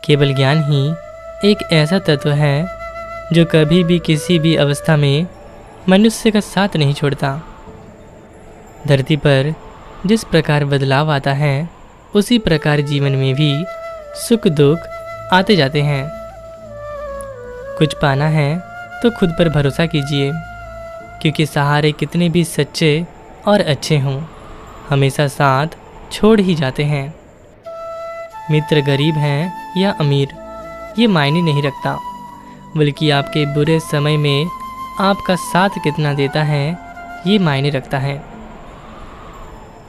केवल ज्ञान ही एक ऐसा तत्व है जो कभी भी किसी भी अवस्था में मनुष्य का साथ नहीं छोड़ता। धरती पर जिस प्रकार बदलाव आता है उसी प्रकार जीवन में भी सुख दुख आते जाते हैं। कुछ पाना है तो खुद पर भरोसा कीजिए, क्योंकि सहारे कितने भी सच्चे और अच्छे हों हमेशा साथ छोड़ ही जाते हैं। मित्र गरीब हैं या अमीर ये मायने नहीं रखता, बल्कि आपके बुरे समय में आपका साथ कितना देता है ये मायने रखता है।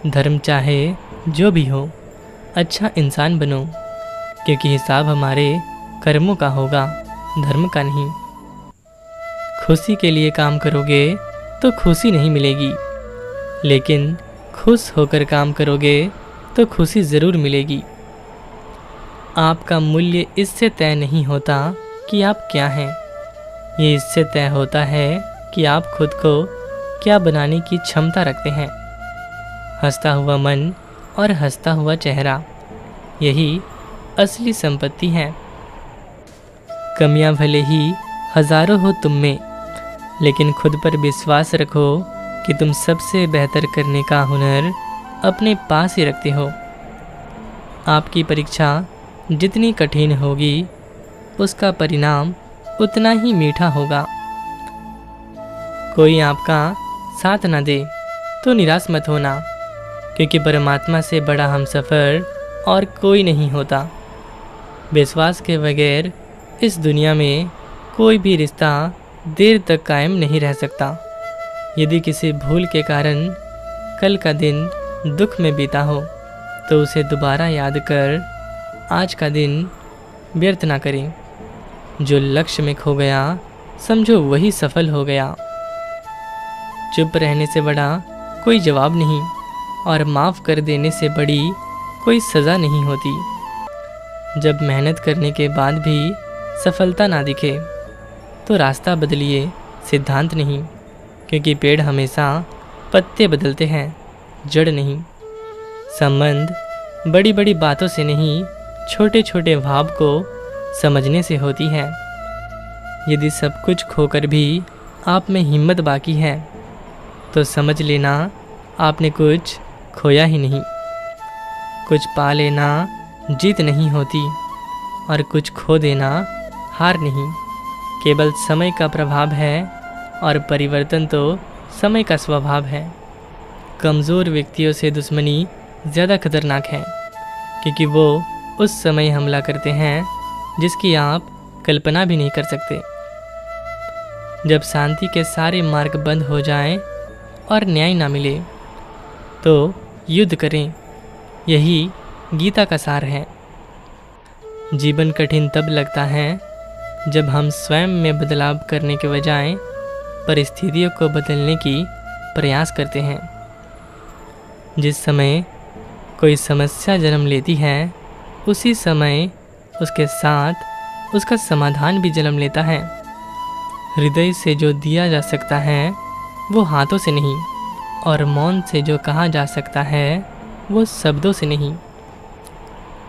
धर्म चाहे जो भी हो, अच्छा इंसान बनो, क्योंकि हिसाब हमारे कर्मों का होगा, धर्म का नहीं। खुशी के लिए काम करोगे तो खुशी नहीं मिलेगी, लेकिन खुश होकर काम करोगे तो खुशी ज़रूर मिलेगी। आपका मूल्य इससे तय नहीं होता कि आप क्या हैं, ये इससे तय होता है कि आप खुद को क्या बनाने की क्षमता रखते हैं। हंसता हुआ मन और हंसता हुआ चेहरा, यही असली संपत्ति है। कमियां भले ही हजारों हो तुम में, लेकिन खुद पर विश्वास रखो कि तुम सबसे बेहतर करने का हुनर अपने पास ही रखते हो। आपकी परीक्षा जितनी कठिन होगी उसका परिणाम उतना ही मीठा होगा। कोई आपका साथ न दे तो निराश मत होना, क्योंकि परमात्मा से बड़ा हमसफ़र और कोई नहीं होता। विश्वास के बगैर इस दुनिया में कोई भी रिश्ता देर तक कायम नहीं रह सकता। यदि किसी भूल के कारण कल का दिन दुख में बीता हो तो उसे दोबारा याद कर आज का दिन व्यर्थ ना करें। जो लक्ष्य में खो गया समझो वही सफल हो गया। चुप रहने से बड़ा कोई जवाब नहीं, और माफ़ कर देने से बड़ी कोई सज़ा नहीं होती। जब मेहनत करने के बाद भी सफलता ना दिखे तो रास्ता बदलिए, सिद्धांत नहीं, क्योंकि पेड़ हमेशा पत्ते बदलते हैं, जड़ नहीं। संबंध बड़ी बड़ी बातों से नहीं, छोटे छोटे भाव को समझने से होती है। यदि सब कुछ खोकर भी आप में हिम्मत बाकी है तो समझ लेना आपने कुछ खोया ही नहीं। कुछ पा लेना जीत नहीं होती, और कुछ खो देना हार नहीं। केवल समय का प्रभाव है, और परिवर्तन तो समय का स्वभाव है। कमज़ोर व्यक्तियों से दुश्मनी ज़्यादा खतरनाक है, क्योंकि वो उस समय हमला करते हैं जिसकी आप कल्पना भी नहीं कर सकते। जब शांति के सारे मार्ग बंद हो जाएं और न्याय ना मिले तो युद्ध करें, यही गीता का सार है। जीवन कठिन तब लगता है जब हम स्वयं में बदलाव करने के बजाय परिस्थितियों को बदलने की प्रयास करते हैं। जिस समय कोई समस्या जन्म लेती है उसी समय उसके साथ उसका समाधान भी जन्म लेता है। हृदय से जो दिया जा सकता है वो हाथों से नहीं, और मौन से जो कहा जा सकता है वो शब्दों से नहीं।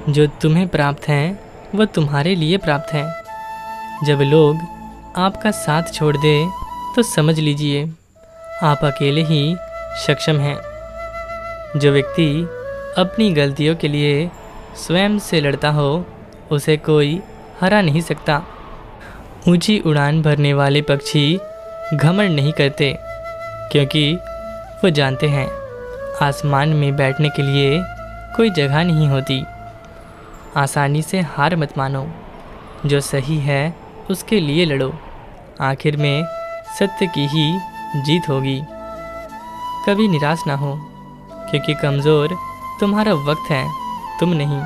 जो तुम्हें प्राप्त है वो तुम्हारे लिए प्राप्त है। जब लोग आपका साथ छोड़ दे तो समझ लीजिए आप अकेले ही सक्षम हैं। जो व्यक्ति अपनी गलतियों के लिए स्वयं से लड़ता हो उसे कोई हरा नहीं सकता। ऊंची उड़ान भरने वाले पक्षी घमंड नहीं करते, क्योंकि वो जानते हैं आसमान में बैठने के लिए कोई जगह नहीं होती। आसानी से हार मत मानो, जो सही है उसके लिए लड़ो। आखिर में सत्य की ही जीत होगी। कभी निराश ना हो, क्योंकि कमज़ोर तुम्हारा वक्त है, तुम नहीं।